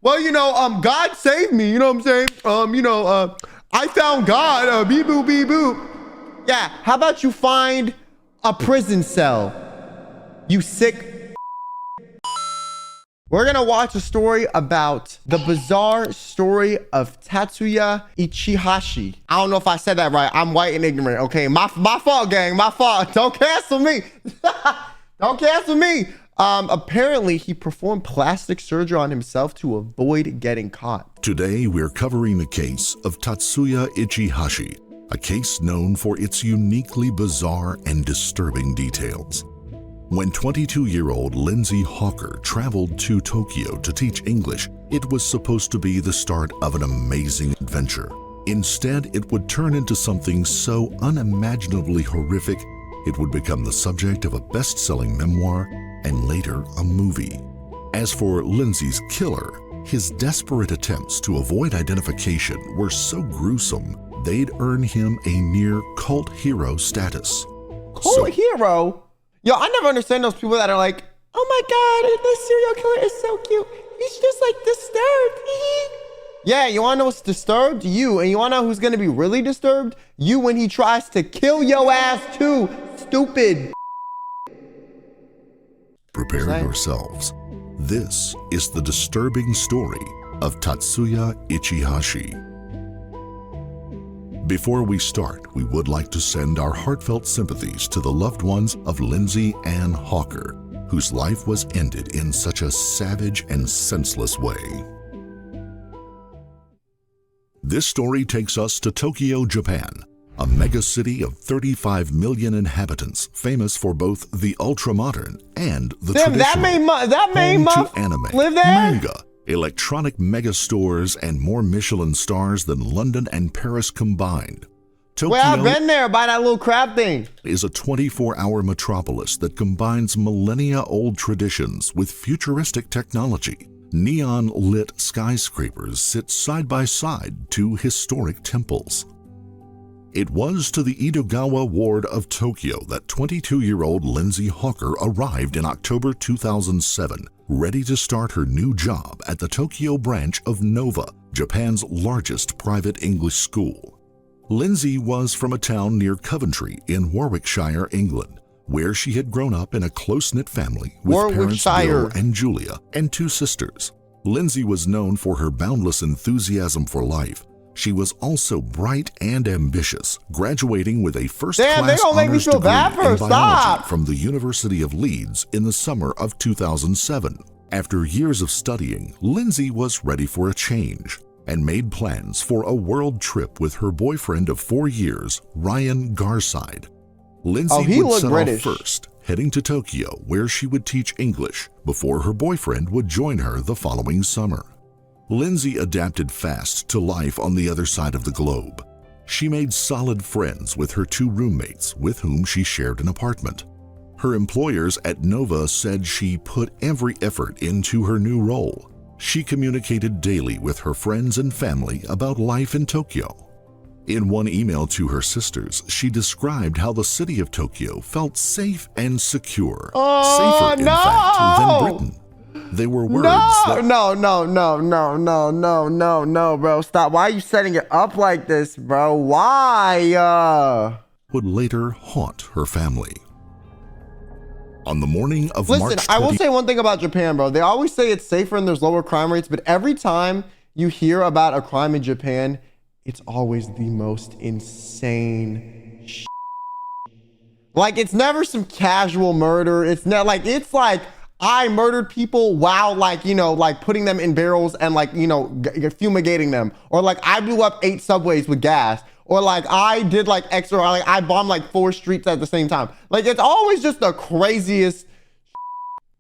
Well, God saved me. You know what I'm saying? I found God. Beep boop, beep boop. Yeah. How about you find a prison cell? You sick. We're gonna watch a story about the bizarre story of Tatsuya Ichihashi. I don't know if I said that right. I'm white and ignorant. Okay, my fault, gang. My fault. Don't cancel me. Don't cancel me. Apparently, he performed plastic surgery on himself to avoid getting caught. Today, we're covering the case of Tatsuya Ichihashi, a case known for its uniquely bizarre and disturbing details. When 22-year-old Lindsay Hawker traveled to Tokyo to teach English, it was supposed to be the start of an amazing adventure. Instead, it would turn into something so unimaginably horrific, it would become the subject of a best-selling memoir and later a movie. As for Lindsay's killer, his desperate attempts to avoid identification were so gruesome, they'd earn him a near cult hero status. Cult hero? Yo, I never understand those people that are like, oh my God, this serial killer is so cute. He's just like disturbed. Yeah, you wanna know what's disturbed? You. And you wanna know who's gonna be really disturbed? You when he tries to kill your ass too, stupid. Prepare yourselves. This is the disturbing story of Tatsuya Ichihashi. Before we start, we would like to send our heartfelt sympathies to the loved ones of Lindsay Ann Hawker, whose life was ended in such a savage and senseless way. This story takes us to Tokyo, Japan, a megacity of 35 million inhabitants, famous for both the ultra-modern and the traditional. That made home to anime, live there? manga, electronic mega stores, and more Michelin stars than London and Paris combined. Tokyo, well, I've been there by that little crab thing, is a 24-hour metropolis that combines millennia-old traditions with futuristic technology. Neon-lit skyscrapers sit side by side to historic temples. It was to the Edogawa ward of Tokyo that 22-year-old Lindsay Hawker arrived in October 2007, ready to start her new job at the Tokyo branch of Nova, Japan's largest private English school. Lindsay was from a town near Coventry in Warwickshire, England, where she had grown up in a close-knit family with parents Bill and Julia and two sisters. Lindsay was known for her boundless enthusiasm for life. She was also bright and ambitious, graduating with a first-class honors degree in biology from the University of Leeds in the summer of 2007. After years of studying, Lindsay was ready for a change and made plans for a world trip with her boyfriend of 4 years, Ryan Garside. Lindsay would set off first, heading to Tokyo, where she would teach English before her boyfriend would join her the following summer. Lindsay adapted fast to life on the other side of the globe. She made solid friends with her two roommates, with whom she shared an apartment. Her employers at Nova said she put every effort into her new role. She communicated daily with her friends and family about life in Tokyo. In one email to her sisters, she described how the city of Tokyo felt safe and secure. Safer, in fact, than Britain. They were words No, bro. Stop. Why are you setting it up like this, bro? Why? Would later haunt her family. On the morning of March I will say one thing about Japan, bro. They always say it's safer and there's lower crime rates, but every time you hear about a crime in Japan, it's always the most insane shit. Like, it's never some casual murder. It's not like, it's like, I murdered people while like putting them in barrels and fumigating them, or like I blew up 8 subways with gas, or like I did like extra, or like I bombed like 4 streets at the same time. Like, it's always just the craziest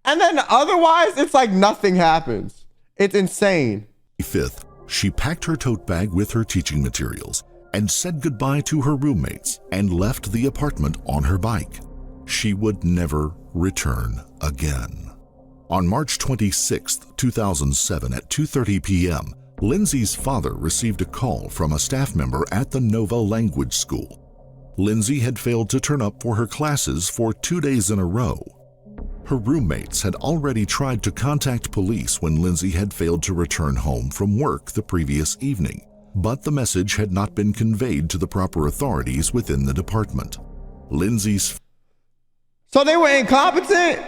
and then otherwise it's like nothing happens. It's insane. 5th, she packed her tote bag with her teaching materials and said goodbye to her roommates and left the apartment on her bike. She would never return again. On March 26, 2007 at 2:30 p.m., Lindsay's father received a call from a staff member at the Nova Language School. Lindsay had failed to turn up for her classes for 2 days in a row. Her roommates had already tried to contact police when Lindsay had failed to return home from work the previous evening, but the message had not been conveyed to the proper authorities within the department. Lindsay's... So they were incompetent?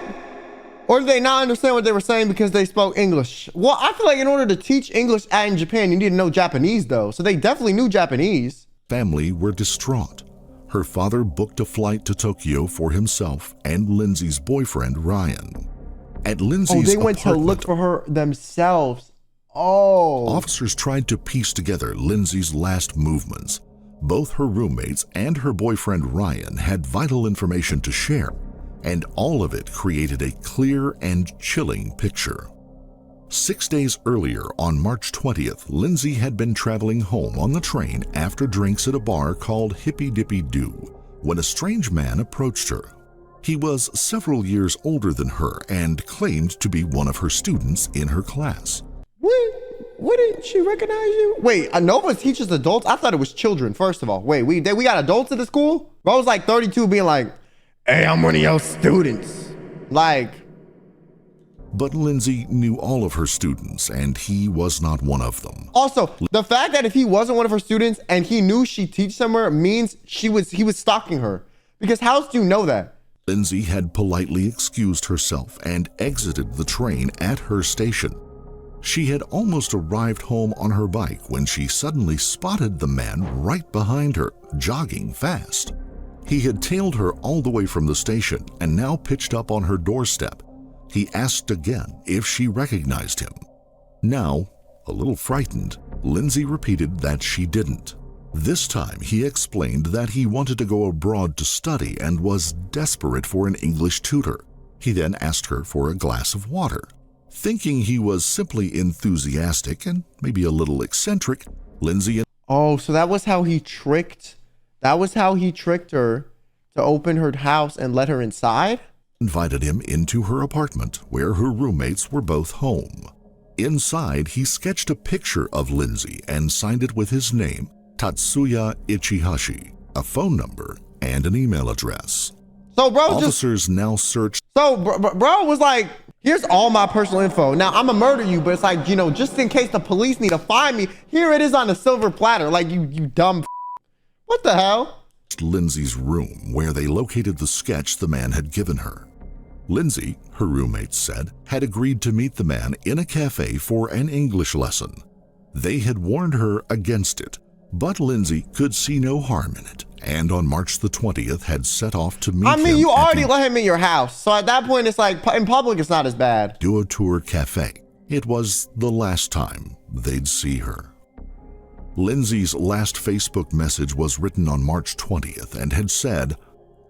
Or did they not understand what they were saying because they spoke English? Well, I feel like in order to teach English in Japan, you need to know Japanese though. So they definitely knew Japanese. Family were distraught. Her father booked a flight to Tokyo for himself and Lindsay's boyfriend, Ryan. At Lindsay's they went to look for her themselves. Oh. Officers tried to piece together Lindsay's last movements. Both her roommates and her boyfriend, Ryan, had vital information to share, and all of it created a clear and chilling picture. 6 days earlier, on March 20th, Lindsay had been traveling home on the train after drinks at a bar called Hippy Dippy Doo when a strange man approached her. He was several years older than her and claimed to be one of her students in her class. What did she recognize you? Wait, Nova teaches adults? I thought it was children, first of all. Wait, we got adults at the school? Bro was like 32 being like, hey, I'm one of your students. Like... But Lindsay knew all of her students, and he was not one of them. Also, the fact that if he wasn't one of her students and he knew she teach somewhere means he was stalking her. Because how else do you know that? Lindsay had politely excused herself and exited the train at her station. She had almost arrived home on her bike when she suddenly spotted the man right behind her, jogging fast. He had tailed her all the way from the station and now pitched up on her doorstep. He asked again if she recognized him. Now, a little frightened, Lindsay repeated that she didn't. This time, he explained that he wanted to go abroad to study and was desperate for an English tutor. He then asked her for a glass of water. Thinking he was simply enthusiastic and maybe a little eccentric, Lindsay... Oh, so that was how he tricked... That was how he tricked her to open her house and let her inside? Invited him into her apartment where her roommates were both home. Inside, he sketched a picture of Lindsay and signed it with his name, Tatsuya Ichihashi, a phone number, and an email address. So bro Officers now searched... So bro was like, here's all my personal info. Now I'm gonna murder you, but it's like, you know, just in case the police need to find me, here it is on a silver platter. Like you dumb What the hell? Lindsay's room where they located the sketch the man had given her. Lindsay, her roommates said, had agreed to meet the man in a cafe for an English lesson. They had warned her against it, but Lindsay could see no harm in it, and on March the 20th had set off to meet him. I mean, you already let him in your house, so at that point it's like, in public it's not as bad. Duotour Cafe. It was the last time they'd see her. Lindsay's last Facebook message was written on March 20th and had said,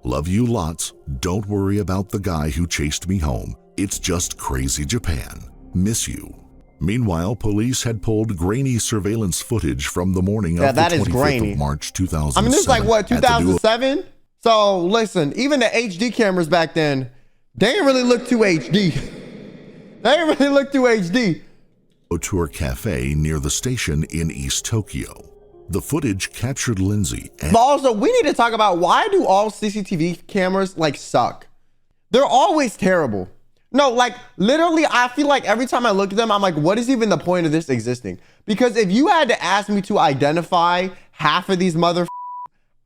"Love you lots. Don't worry about the guy who chased me home. It's just crazy Japan. Miss you." Meanwhile, police had pulled grainy surveillance footage from the morning of the 25th of March 2007. I mean, this is like, what, 2007? So, listen, even the HD cameras back then, they didn't really look too HD. They didn't really look too HD. Duotour Cafe near the station in East Tokyo. The footage captured Lindsay and... But also, we need to talk about why do all CCTV cameras, like, suck? They're always terrible. No, like, literally, I feel like every time I look at them, I'm like, what is even the point of this existing? Because if you had to ask me to identify half of these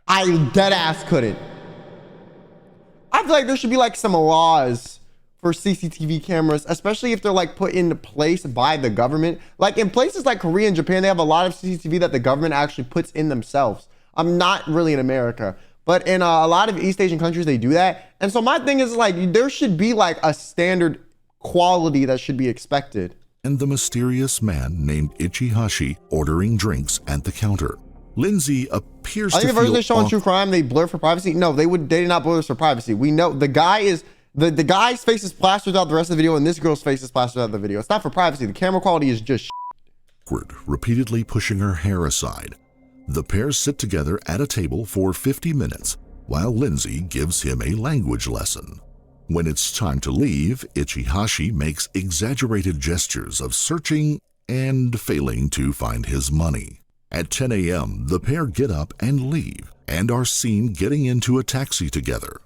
I dead ass couldn't. I feel like there should be like some laws for CCTV cameras, especially if they're like put into place by the government. Like in places like Korea and Japan, they have a lot of CCTV that the government actually puts in themselves. I'm not really in America, but in a lot of East Asian countries, they do that. And so my thing is like, there should be like a standard quality that should be expected. And the mysterious man named Ichihashi ordering drinks at the counter. Lindsay appears to feel... I think the version they show on True Crime, they blur for privacy. No, they did not blur this for privacy. We know the guy is... The guy's face is plastered out the rest of the video, and this girl's face is plastered out the video. It's not for privacy. The camera quality is just repeatedly pushing her hair aside. The pair sit together at a table for 50 minutes while Lindsay gives him a language lesson. When it's time to leave, Ichihashi makes exaggerated gestures of searching and failing to find his money. At 10 a.m., the pair get up and leave and are seen getting into a taxi together.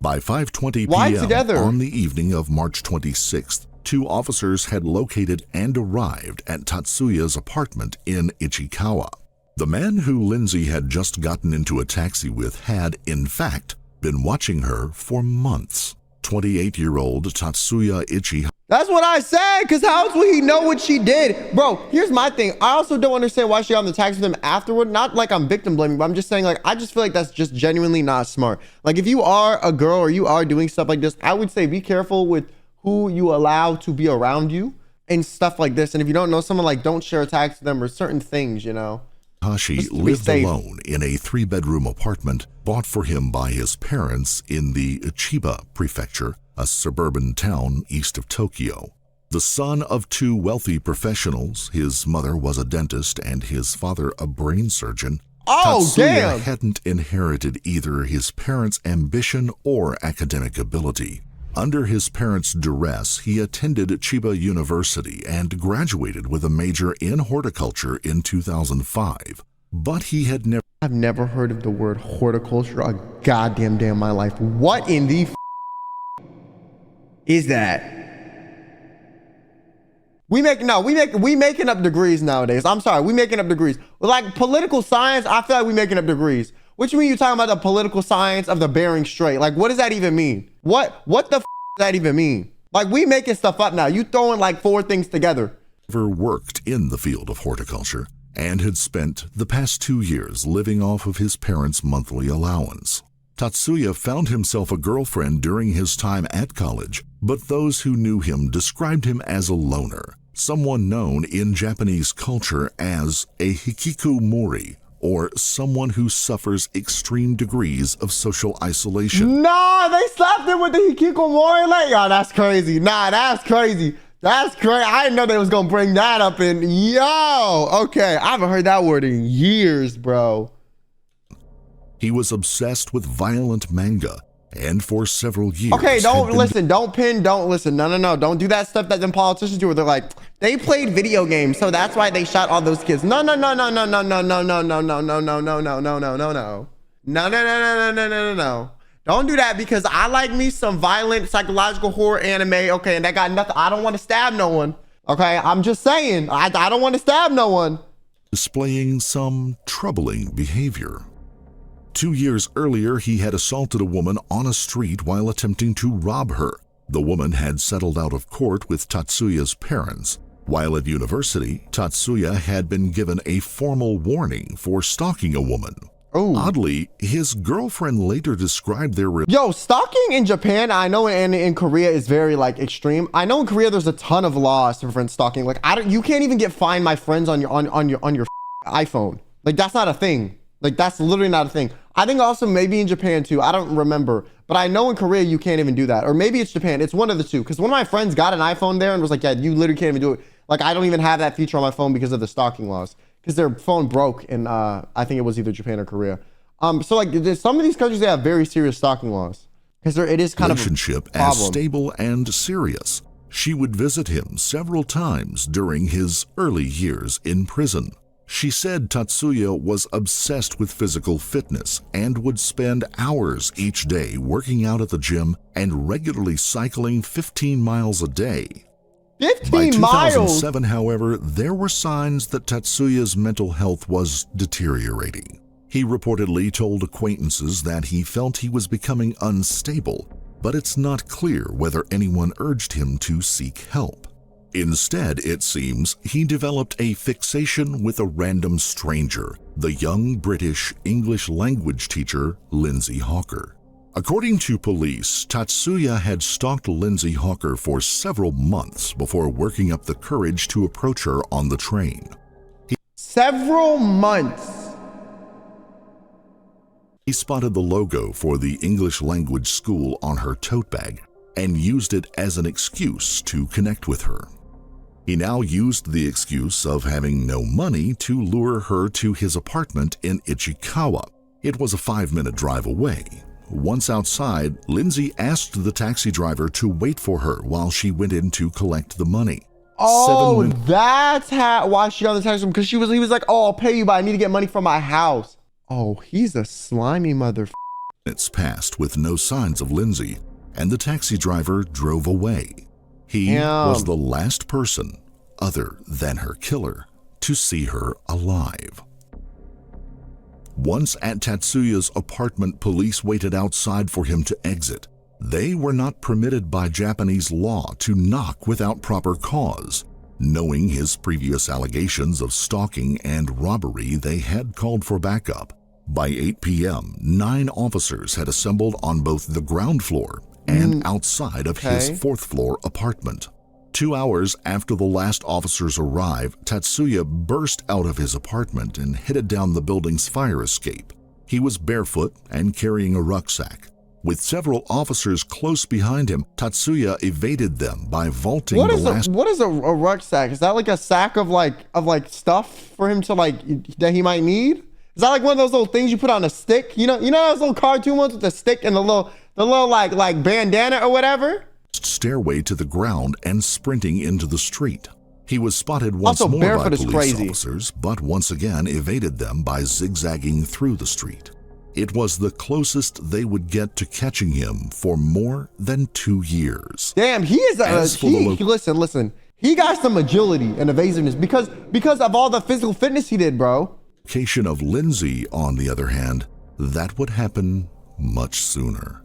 By 5:20 Why p.m. together? on the evening of March 26th, 2 officers had located and arrived at Tatsuya's apartment in Ichikawa. The man who Lindsay had just gotten into a taxi with had, in fact, been watching her for months. 28-year-old Tatsuya Ichihashi. That's what I said, because how else would he know what she did? Bro, here's my thing. I also don't understand why she got on the taxi with him afterward. Not like I'm victim blaming, but I'm just saying, like, I just feel like that's just genuinely not smart. Like, if you are a girl or you are doing stuff like this, I would say be careful with who you allow to be around you and stuff like this. And if you don't know someone, like, don't share a taxi with them or certain things, you know? Ichihashi lived alone in a 3-bedroom apartment bought for him by his parents in the Chiba prefecture, a suburban town east of Tokyo. The son of 2 wealthy professionals, his mother was a dentist and his father a brain surgeon. Tatsuya hadn't inherited either his parents' ambition or academic ability. Under his parents' duress, he attended Chiba University and graduated with a major in horticulture in 2005. But he had never... I've never heard of the word horticulture a goddamn day in my life. What in the is that? We making up degrees nowadays. I'm sorry, we making up degrees. Like political science, I feel like we making up degrees. What you mean you talking about the political science of the Bering Strait? Like, what does that even mean? What the does that even mean? Like, we making stuff up now. You throwing like 4 things together. Worked in the field of horticulture and had spent the past 2 years living off of his parents' monthly allowance. Tatsuya found himself a girlfriend during his time at college, but those who knew him described him as a loner, someone known in Japanese culture as a hikikomori, or someone who suffers extreme degrees of social isolation. Nah, they slapped him with the hikikomori. Like, oh, that's crazy. Nah, that's crazy. That's crazy. I didn't know they was gonna bring that up in. Yo, okay, I haven't heard that word in years, bro. He was obsessed with violent manga, and for several years... Okay, don't listen, don't listen. No. Don't do that stuff that them politicians do where they're like, they played video games, so that's why they shot all those kids. No. Don't do that, because I like me some violent psychological horror anime, okay, and that got nothing. I don't want to stab no one, okay? I'm just saying, I don't want to stab no one. Displaying some troubling behavior. 2 years earlier, he had assaulted a woman on a street while attempting to rob her. The woman had settled out of court with Tatsuya's parents. While at university, Tatsuya had been given a formal warning for stalking a woman. Ooh. Oddly, his girlfriend later described their... Yo, stalking in Japan, I know in Korea is very like extreme. I know in Korea there's a ton of laws to prevent stalking. Like, you can't even get Find My Friends on your iPhone. Like, that's not a thing. Like, that's literally not a thing. I think also maybe in Japan too. I don't remember, but I know in Korea you can't even do that. Or maybe it's Japan. It's one of the two. Because one of my friends got an iPhone there and was like, yeah, you literally can't even do it. Like, I don't even have that feature on my phone because of the stalking laws. Because their phone broke in, I think it was either Japan or Korea. So like, some of these countries, they have very serious stalking laws. Because it is kind of a relationship as stable and serious. She would visit him several times during his early years in prison. She said Tatsuya was obsessed with physical fitness and would spend hours each day working out at the gym and regularly cycling 15 miles a day. 15 By miles? 2007, however, there were signs that Tatsuya's mental health was deteriorating. He reportedly told acquaintances that he felt he was becoming unstable, but it's not clear whether anyone urged him to seek help. Instead, it seems, he developed a fixation with a random stranger, the young British English language teacher, Lindsay Hawker. According to police, Tatsuya had stalked Lindsay Hawker for several months before working up the courage to approach her on the train. Several months? He spotted the logo for the English language school on her tote bag and used it as an excuse to connect with her. He now used the excuse of having no money to lure her to his apartment in Ichikawa. It was a 5-minute drive away. Once outside, Lindsay asked the taxi driver to wait for her while she went in to collect the money. Oh, that's why she got on the taxi, because he was like, oh, I'll pay you, but I need to get money from my house. Oh, he's a slimy mother. Minutes passed with no signs of Lindsay, and the taxi driver drove away. He was the last person, other than her killer, to see her alive. Once at Tatsuya's apartment, police waited outside for him to exit. They were not permitted by Japanese law to knock without proper cause. Knowing his previous allegations of stalking and robbery, they had called for backup. By 8 p.m., 9 officers had assembled on both the ground floor and outside of his 4th floor apartment. 2 hours after the last officers arrived, Tatsuya burst out of his apartment and headed down the building's fire escape. He was barefoot and carrying a rucksack. With several officers close behind him, Tatsuya evaded them by vaulting What is a rucksack? Is that like a sack of like stuff for him to that he might need? Is that like one of those little things you put on a stick? You know those little cartoon ones with the stick and the little like bandana or whatever? Stairway to the ground and sprinting into the street. He was spotted once more by police officers, but once again evaded them by zigzagging through the street. It was the closest they would get to catching him for more than 2 years. Damn, he is listen. He got some agility and evasiveness because of all the physical fitness he did, bro. Location of Lindsay, on the other hand, that would happen much sooner.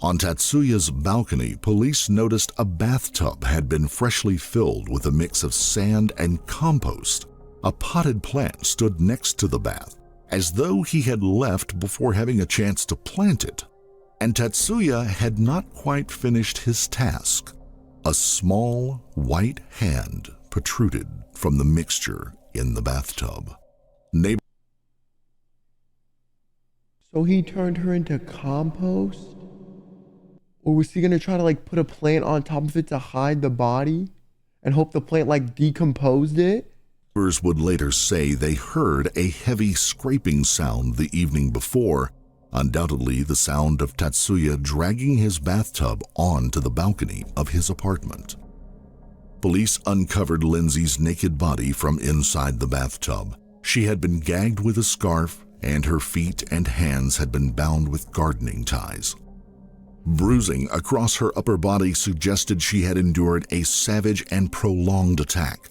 On Tatsuya's balcony, police noticed a bathtub had been freshly filled with a mix of sand and compost. A potted plant stood next to the bath, as though he had left before having a chance to plant it. And Tatsuya had not quite finished his task. A small white hand protruded from the mixture in the bathtub. So he turned her into compost? Or was he gonna try to put a plant on top of it to hide the body and hope the plant decomposed it? Neighbors would later say they heard a heavy scraping sound the evening before, undoubtedly the sound of Tatsuya dragging his bathtub onto the balcony of his apartment. Police uncovered Lindsay's naked body from inside the bathtub. She had been gagged with a scarf, and her feet and hands had been bound with gardening ties. Bruising across her upper body suggested she had endured a savage and prolonged attack.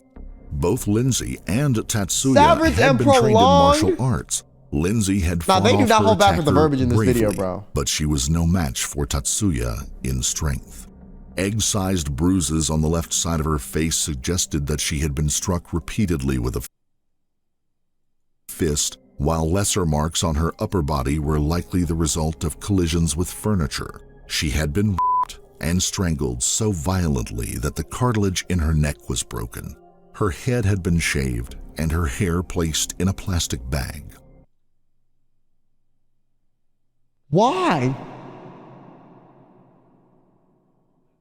Both Lindsay and Tatsuya had been trained in martial arts. Lindsay had fought they do off not her hold back with the attacker verbiage in this bravely, video, bro. but she was no match for Tatsuya in strength. Egg-sized bruises on the left side of her face suggested that she had been struck repeatedly with a fist, while lesser marks on her upper body were likely the result of collisions with furniture. She had been raped and strangled so violently that the cartilage in her neck was broken. Her head had been shaved and her hair placed in a plastic bag. Why?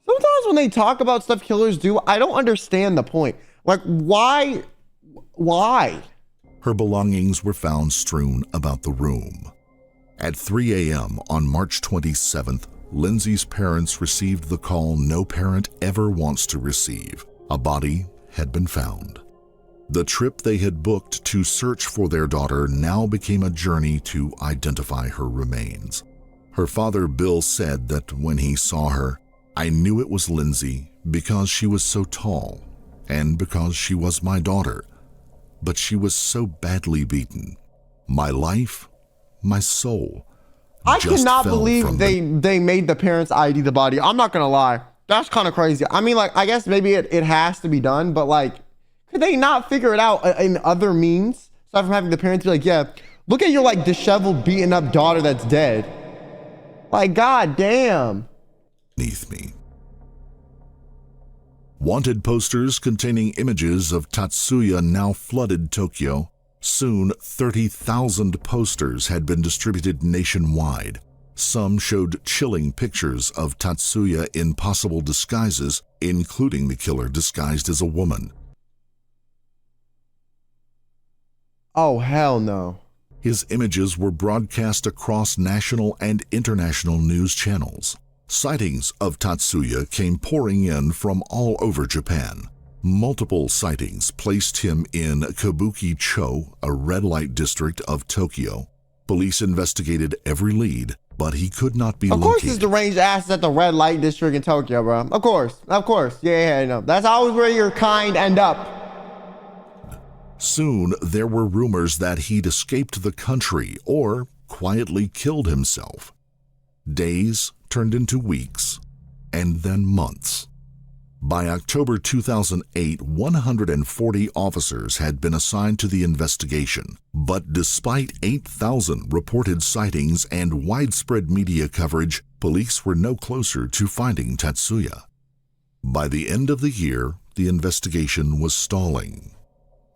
Sometimes when they talk about stuff killers do, I don't understand the point. Why? Why? Her belongings were found strewn about the room. At 3 a.m. on March 27th, Lindsay's parents received the call no parent ever wants to receive. A body had been found. The trip they had booked to search for their daughter now became a journey to identify her remains. Her father, Bill, said that when he saw her, "I knew it was Lindsay because she was so tall and because she was my daughter, but she was so badly beaten. My life, my soul." I cannot believe they made the parents ID the body. I'm not gonna lie. That's kind of crazy. I mean, I guess maybe it has to be done, but could they not figure it out in other means? Aside from having the parents be yeah, look at your disheveled, beaten up daughter that's dead. God damn. Beneath me. Wanted posters containing images of Tatsuya now flooded Tokyo. Soon, 30,000 posters had been distributed nationwide. Some showed chilling pictures of Tatsuya in possible disguises, including the killer disguised as a woman. Oh, hell no. His images were broadcast across national and international news channels. Sightings of Tatsuya came pouring in from all over Japan. Multiple sightings placed him in Kabuki-cho, a red light district of Tokyo. Police investigated every lead, but he could not be Of course, located. it's deranged asses at the red light district in Tokyo, bro. Of course. Yeah, no. That's always where your kind end up. Soon, there were rumors that he'd escaped the country or quietly killed himself. Days turned into weeks, and then months. By October 2008, 140 officers had been assigned to the investigation, but despite 8,000 reported sightings and widespread media coverage, police were no closer to finding Tatsuya. By the end of the year, the investigation was stalling.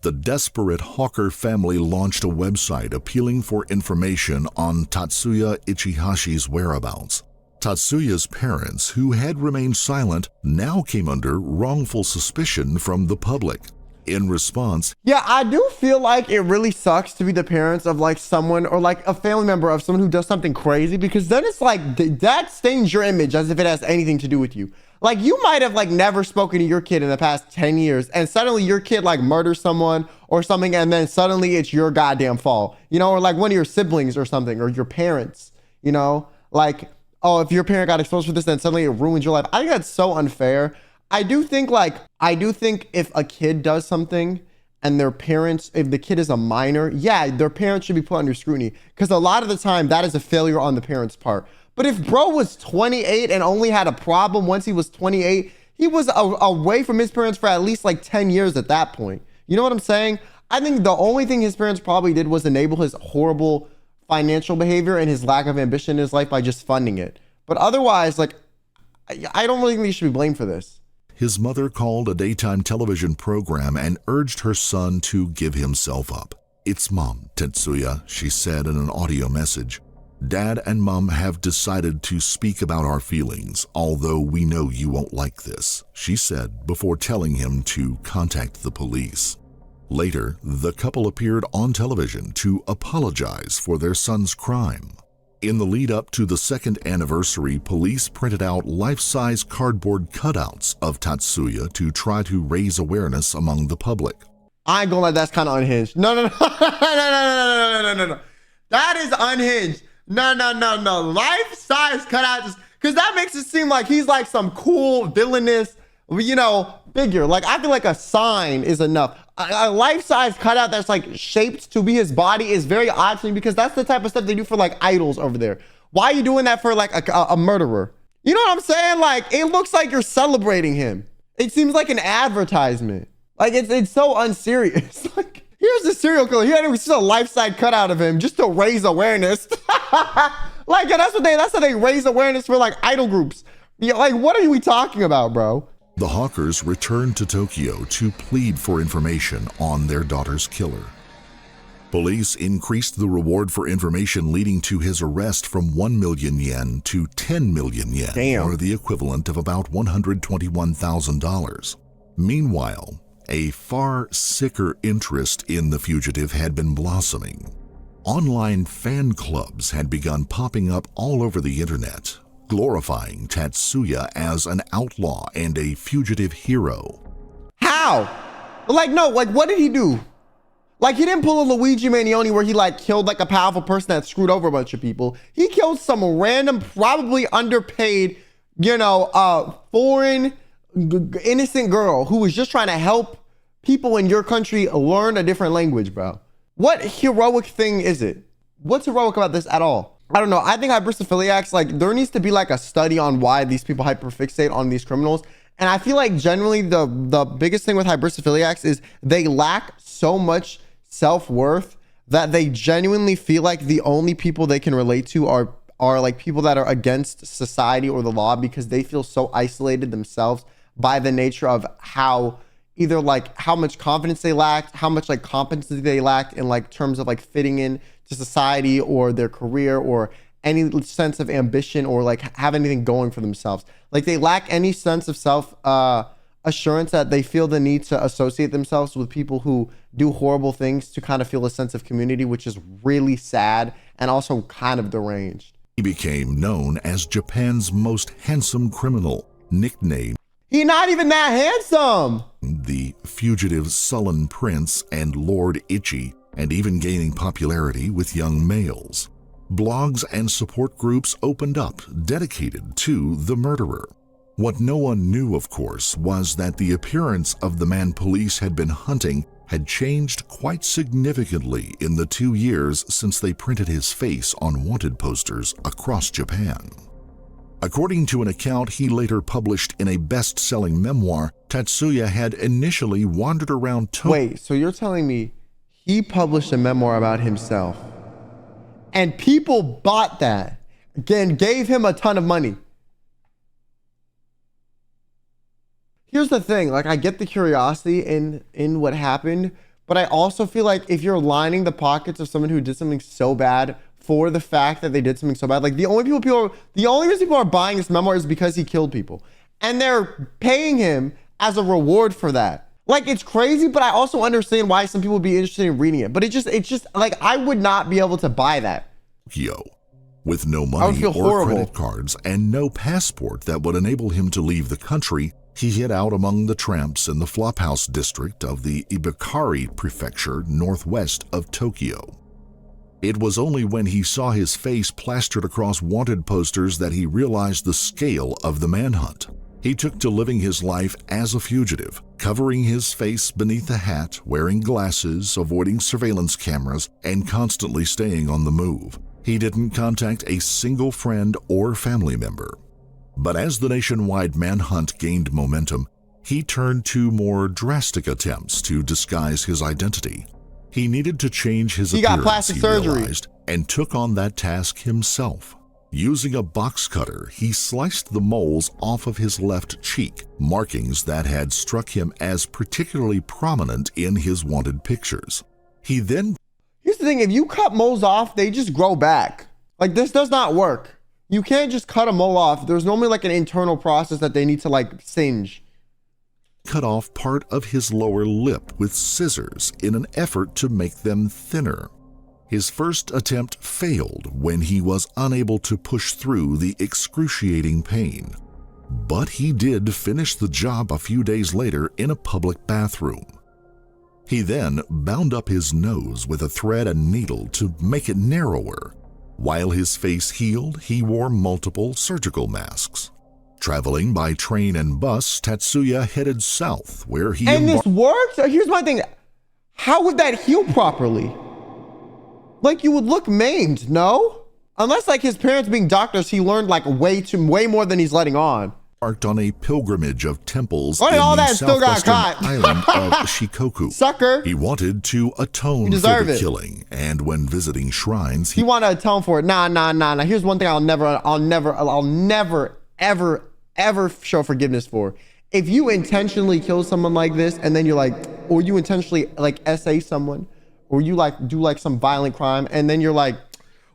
The desperate Hawker family launched a website appealing for information on Tatsuya Ichihashi's whereabouts. Tatsuya's parents, who had remained silent, now came under wrongful suspicion from the public. In response, Yeah, I do feel like it really sucks to be the parents of like someone or like a family member of someone who does something crazy, because then it's like that stains your image as if it has anything to do with you. Like you might have like never spoken to your kid in the past 10 years and suddenly your kid like murders someone or something, and then suddenly it's your goddamn fault, you know, or like one of your siblings or something, or your parents, you know, like, oh, if your parent got exposed for this, then suddenly it ruins your life. I think that's so unfair. I do think if a kid does something and their parents, if the kid is a minor, yeah, their parents should be put under scrutiny, because a lot of the time that is a failure on the parents' part. But if bro was 28 and only had a problem once he was 28, he was away from his parents for at least like 10 years at that point. You know what I'm saying? I think the only thing his parents probably did was enable his horrible financial behavior and his lack of ambition in his life by just funding it. But otherwise, like, I don't really think he should be blamed for this. his mother called a daytime television program and urged her son to give himself up. "It's Mom, Tatsuya," she said in an audio message. "Dad and Mom have decided to speak about our feelings, although we know you won't like this," she said before telling him to contact the police. Later, the couple appeared on television to apologize for their son's crime. In the lead up to the second anniversary, police printed out life-size cardboard cutouts of Tatsuya to try to raise awareness among the public. I ain't gonna lie, that's kind of unhinged. No. That is unhinged. No. Life-size cutouts, because that makes it seem like he's like some cool villainous, figure. Like, I feel like a sign is enough. A life-size cutout that's like shaped to be his body is very odd to me, because that's the type of stuff they do for like idols over there. Why are you doing that for like a murderer? You know what I'm saying? Like, it looks like you're celebrating him. It seems like an advertisement. Like, it's so unserious. Like, here's the serial killer. Here we see a life-size cutout of him just to raise awareness. Like, that's how they raise awareness for like idol groups. Yeah, like, what are we talking about, bro? The Hawkers returned to Tokyo to plead for information on their daughter's killer. Police increased the reward for information, leading to his arrest from 1 million yen to 10 million yen, Damn. or the equivalent of about $121,000. Meanwhile, a far sicker interest in the fugitive had been blossoming. Online fan clubs had begun popping up all over the internet, glorifying Tatsuya as an outlaw and a fugitive hero. How? Like, no, like, what did he do? Like, he didn't pull a Luigi Mannioni where he like killed like a powerful person that screwed over a bunch of people. He killed some random, probably underpaid, foreign innocent girl who was just trying to help people in your country learn a different language, bro. What heroic thing is it? What's heroic about this at all? I don't know. I think hypersophiliacs, like, there needs to be like a study on why these people hyperfixate on these criminals. And I feel like generally the biggest thing with hypersophiliacs is they lack so much self-worth that they genuinely feel like the only people they can relate to are like people that are against society or the law, because they feel so isolated themselves by the nature of how either like how much confidence they lacked, how much like competency they lacked in like terms of like fitting in to society or their career or any sense of ambition or like have anything going for themselves. Like, they lack any sense of self assurance that they feel the need to associate themselves with people who do horrible things to kind of feel a sense of community, which is really sad and also kind of deranged. He became known as Japan's most handsome criminal, nicknamed He's not even that handsome. the Fugitive Sullen Prince and Lord Ichi. and even gaining popularity with young males. Blogs and support groups opened up, dedicated to the murderer. What no one knew, of course, was that the appearance of the man police had been hunting had changed quite significantly in the 2 years since they printed his face on wanted posters across Japan. According to an account he later published in a best-selling memoir, Tatsuya had initially wandered around Tokyo. Wait, so you're telling me he published a memoir about himself and people bought that, again, gave him a ton of money? Here's the thing, like, I get the curiosity in what happened, but I also feel like if you're lining the pockets of someone who did something so bad for the fact that they did something so bad, like the only reason people are buying this memoir is because he killed people, and they're paying him as a reward for that. Like, it's crazy, but I also understand why some people would be interested in reading it. But it's just like, I would not be able to buy that. With no money or credit cards and no passport that would enable him to leave the country, he hid out among the tramps in the Flophouse district of the Ibukari prefecture northwest of Tokyo. It was only when he saw his face plastered across wanted posters that he realized the scale of the manhunt. He took to living his life as a fugitive, covering his face beneath a hat, wearing glasses, avoiding surveillance cameras, and constantly staying on the move. He didn't contact a single friend or family member. But as the nationwide manhunt gained momentum, he turned to more drastic attempts to disguise his identity. He needed to change his appearance, got plastic surgery, realized, and took on that task himself. Using a box cutter, he sliced the moles off of his left cheek, markings that had struck him as particularly prominent in his wanted pictures. He then... Here's the thing, if you cut moles off, they just grow back. Like, this does not work. You can't just cut a mole off. There's normally like an internal process that they need to like singe. Cut off part of his lower lip with scissors in an effort to make them thinner. His first attempt failed when he was unable to push through the excruciating pain. But he did finish the job a few days later in a public bathroom. He then bound up his nose with a thread and needle to make it narrower. While his face healed, he wore multiple surgical masks. Traveling by train and bus, Tatsuya headed south, where he... And this worked? Here's my thing. How would that heal properly? Like, you would look maimed, no? Unless, like, his parents being doctors, he learned, like, way more than he's letting on. Embarked on a pilgrimage of temples in all the that southwestern island of Shikoku. Sucker. He wanted to atone for the killing, and when visiting shrines, he wanted to atone for it. Nah. Here's one thing I'll never, ever show forgiveness for. If you intentionally kill someone like this, and then you're like, or you intentionally like essay someone, or you like do like some violent crime, and then you're like,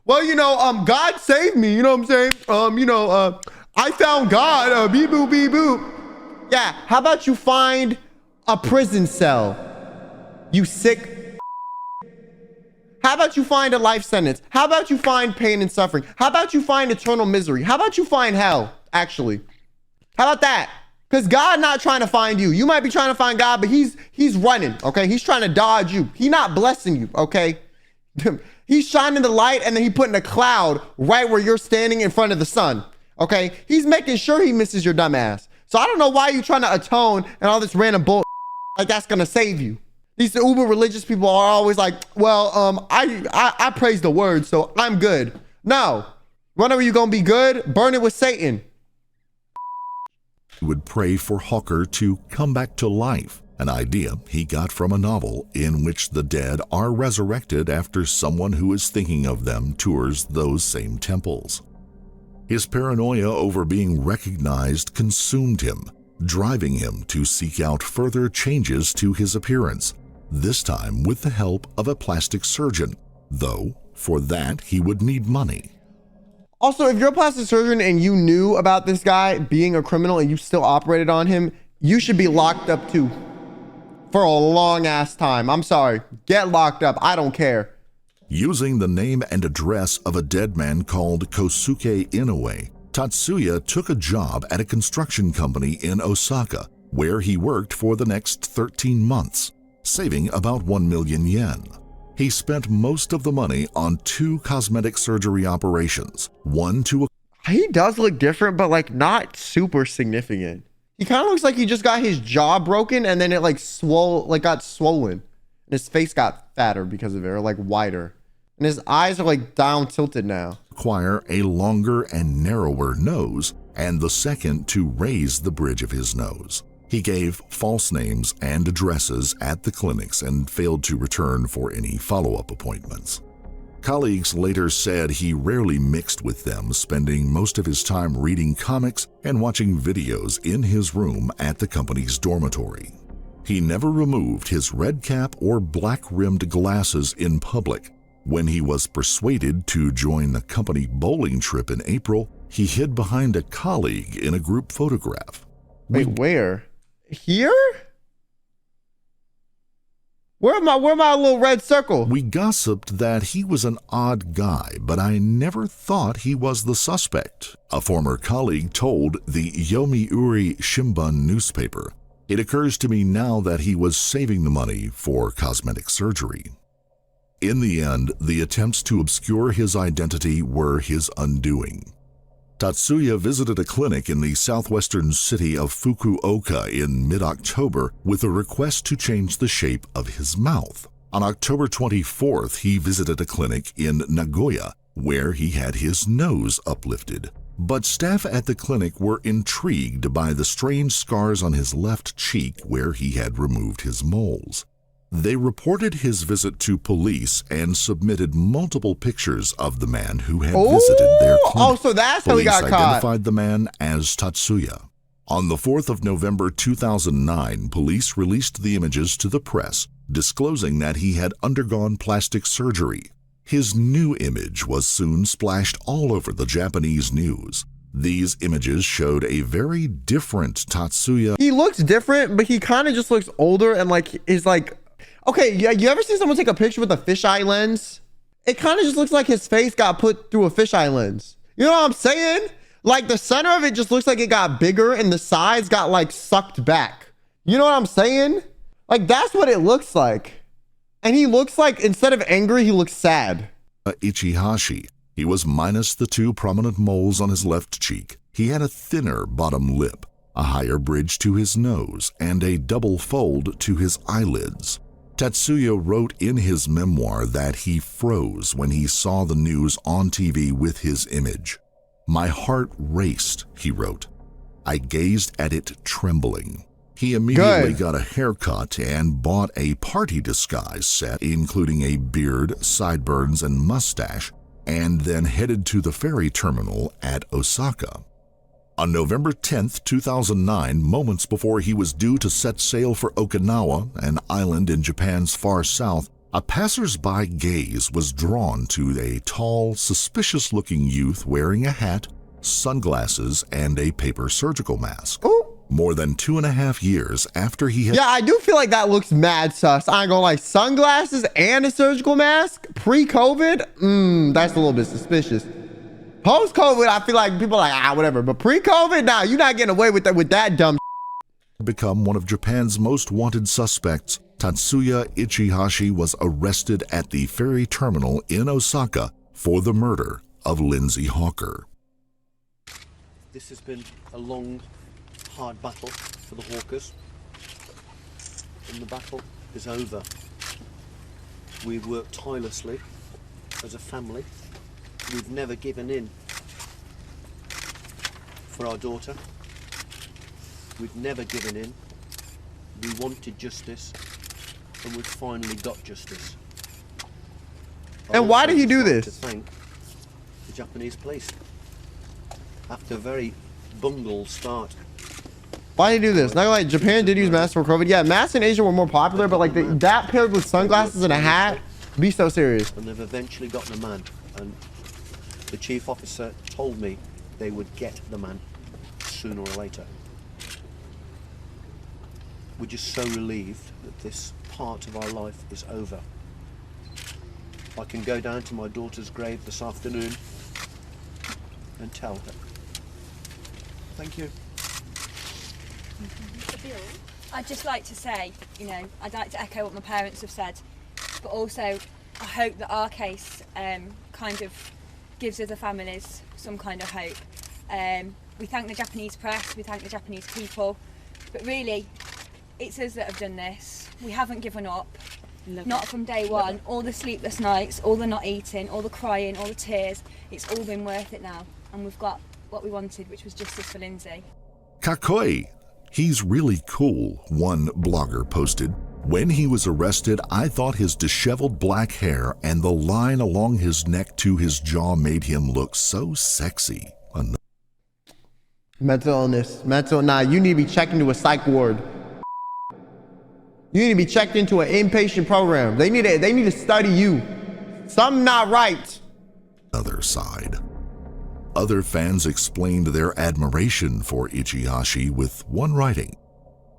well, you know, God saved me. You know what I'm saying? I found God, beep boop, beep boop. Yeah, how about you find a prison cell, you sick? How about you find a life sentence? How about you find pain and suffering? How about you find eternal misery? How about you find hell, actually? How about that? Because God not trying to find you. You might be trying to find God, but he's running, okay? He's trying to dodge you. He not blessing you, okay? He's shining the light, and then he putting a cloud right where you're standing in front of the sun. Okay, he's making sure he misses your dumb ass. So I don't know why you're trying to atone and all this random bull like that's gonna save you. These uber religious people are always like, well, I praise the word, so I'm good. No, whenever you're gonna be good, burn it with Satan. He would pray for Hawker to come back to life, an idea he got from a novel in which the dead are resurrected after someone who is thinking of them tours those same temples. His paranoia over being recognized consumed him, driving him to seek out further changes to his appearance, this time with the help of a plastic surgeon, though for that he would need money. Also, if you're a plastic surgeon and you knew about this guy being a criminal and you still operated on him, you should be locked up too for a long ass time. I'm sorry, get locked up, I don't care. Using the name and address of a dead man called Kosuke Inoue, Tatsuya took a job at a construction company in Osaka, where he worked for the next 13 months, saving about 1 million yen. He spent most of the money on 2 cosmetic surgery operations, one to He does look different, but like not super significant. He kind of looks like he just got his jaw broken and then it like got swollen. And his face got fatter because of it, or like wider. And his eyes are like down tilted now. acquire a longer and narrower nose, and the second to raise the bridge of his nose. He gave false names and addresses at the clinics and failed to return for any follow-up appointments. Colleagues later said he rarely mixed with them, spending most of his time reading comics and watching videos in his room at the company's dormitory. He never removed his red cap or black-rimmed glasses in public. When he was persuaded to join the company bowling trip in April, he hid behind a colleague in a group photograph. Wait, where? Here? Where my little red circle? We gossiped that he was an odd guy, but I never thought he was the suspect, a former colleague told the Yomiuri Shimbun newspaper. It occurs to me now that he was saving the money for cosmetic surgery. In the end, the attempts to obscure his identity were his undoing. Tatsuya visited a clinic in the southwestern city of Fukuoka in mid-October with a request to change the shape of his mouth. On October 24th, he visited a clinic in Nagoya where he had his nose uplifted. But staff at the clinic were intrigued by the strange scars on his left cheek where he had removed his moles. They reported his visit to police and submitted multiple pictures of the man who had visited their clinic. Oh, so that's how he got Police caught. identified the man as Tatsuya. On the 4th of November 2009, police released the images to the press, disclosing that he had undergone plastic surgery. His new image was soon splashed all over the Japanese news. These images showed a very different Tatsuya. He looks different, but he kind of just looks older and like is like, okay, yeah, you ever seen someone take a picture with a fisheye lens? It kind of just looks like his face got put through a fisheye lens. You know what I'm saying? Like the center of it just looks like it got bigger and the sides got like sucked back. You know what I'm saying? Like that's what it looks like. And he looks like, instead of angry, he looks sad. Ichihashi. He was minus the 2 prominent moles on his left cheek. He had a thinner bottom lip, a higher bridge to his nose, and a double fold to his eyelids. Tatsuya wrote in his memoir that he froze when he saw the news on TV with his image. "My heart raced," he wrote. "I gazed at it trembling." He immediately got a haircut and bought a party disguise set, including a beard, sideburns, and mustache, and then headed to the ferry terminal at Osaka. On November 10th, 2009, moments before he was due to set sail for Okinawa, an island in Japan's far south, a passer's-by gaze was drawn to a tall, suspicious-looking youth wearing a hat, sunglasses, and a paper surgical mask. Ooh. More than 2.5 years after he had... Yeah, I do feel like that looks mad sus. I ain't gonna lie, sunglasses and a surgical mask pre-COVID? That's a little bit suspicious. Post-COVID, I feel like people are like, whatever. But pre-COVID, nah, you're not getting away with that dumb become one of Japan's most wanted suspects, Tatsuya Ichihashi was arrested at the ferry terminal in Osaka for the murder of Lindsay Hawker. This has been a long, hard battle for the Hawkers, and the battle is over. We've worked tirelessly as a family. We've never given in for our daughter. We've never given in. We wanted justice, and we've finally got justice. And why did he do this? To thank the Japanese police. After a very bungled start. Why did he do this? Not like Japan did use masks for COVID. Yeah, masks in Asia were more popular, but like that paired with sunglasses and a hat, be so serious. And they've eventually got the man, and the chief officer told me they would get the man sooner or later. We're just so relieved that this part of our life is over. I can go down to my daughter's grave this afternoon and tell her. Thank you. I'd just like to say, you know, I'd like to echo what my parents have said, but also I hope that our case kind of gives other families some kind of hope. We thank the Japanese press, we thank the Japanese people, but really, it's us that have done this. We haven't given up, not from day one. All the sleepless nights, all the not eating, all the crying, all the tears, it's all been worth it now. And we've got what we wanted, which was justice for Lindsay. Kakoi. He's really cool, one blogger posted. When he was arrested, I thought his disheveled black hair and the line along his neck to his jaw made him look so sexy. Mental illness. Nah, you need to be checked into a psych ward. You need to be checked into an inpatient program. They need to study you. Something not right. Other side. Other fans explained their admiration for Ichihashi with one writing.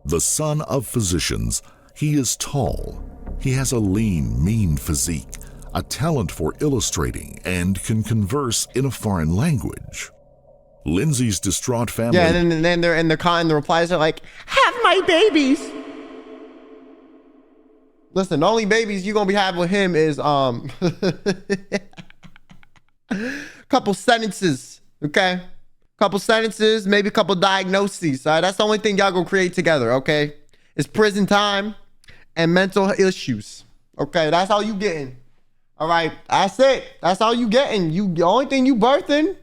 The son of physicians, he is tall. He has a lean, mean physique, a talent for illustrating, and can converse in a foreign language. Lindsay's distraught family... Yeah, and then the replies are like, have my babies. Listen, the only babies you're going to be having with him is, couple sentences, okay? Couple sentences, maybe a couple diagnoses, all right? That's the only thing y'all gonna create together, okay? It's prison time and mental issues, okay? That's all you getting, all right? That's it. That's all you getting. The only thing you birthing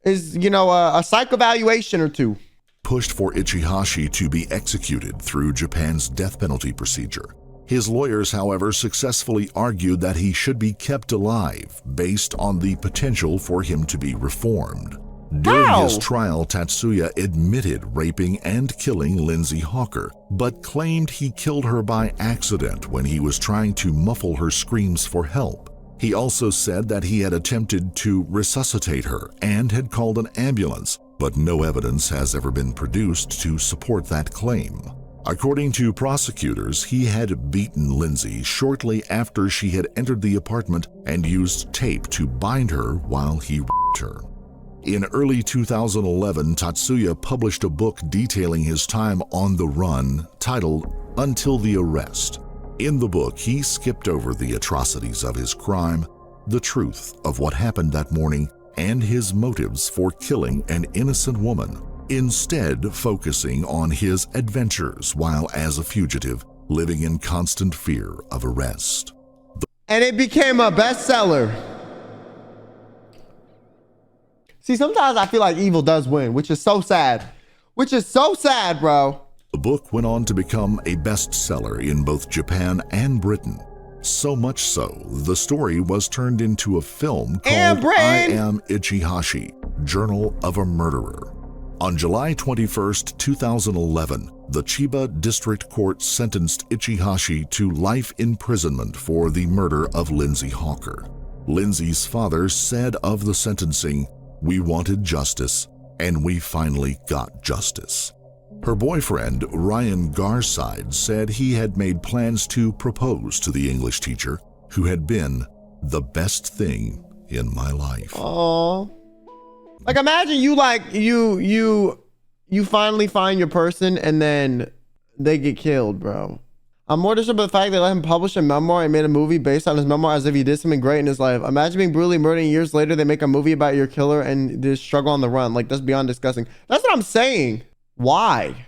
is, you know, a psych evaluation or two. Pushed for Ichihashi to be executed through Japan's death penalty procedure. His lawyers, however, successfully argued that he should be kept alive based on the potential for him to be reformed. During his trial, Tatsuya admitted raping and killing Lindsay Hawker, but claimed he killed her by accident when he was trying to muffle her screams for help. He also said that he had attempted to resuscitate her and had called an ambulance, but no evidence has ever been produced to support that claim. According to prosecutors, he had beaten Lindsay shortly after she had entered the apartment and used tape to bind her while he raped her. In early 2011, Tatsuya published a book detailing his time on the run titled Until the Arrest. In the book, he skipped over the atrocities of his crime, the truth of what happened that morning, and his motives for killing an innocent woman, instead focusing on his adventures while as a fugitive, living in constant fear of arrest. And it became a bestseller. See, sometimes I feel like evil does win, which is so sad. Which is so sad, bro. The book went on to become a bestseller in both Japan and Britain. So much so, the story was turned into a film called I Am Ichihashi, Journal of a Murderer. On July 21, 2011, the Chiba District Court sentenced Ichihashi to life imprisonment for the murder of Lindsay Hawker. Lindsay's father said of the sentencing, "We wanted justice, and we finally got justice." Her boyfriend, Ryan Garside, said he had made plans to propose to the English teacher, who had been the best thing in my life. Aww. Like, imagine you finally find your person and then they get killed, bro. I'm more disturbed by the fact they let him publish a memoir and made a movie based on his memoir as if he did something great in his life. Imagine being brutally murdered and years later they make a movie about your killer and this struggle on the run. Like, that's beyond disgusting. That's what I'm saying. Why?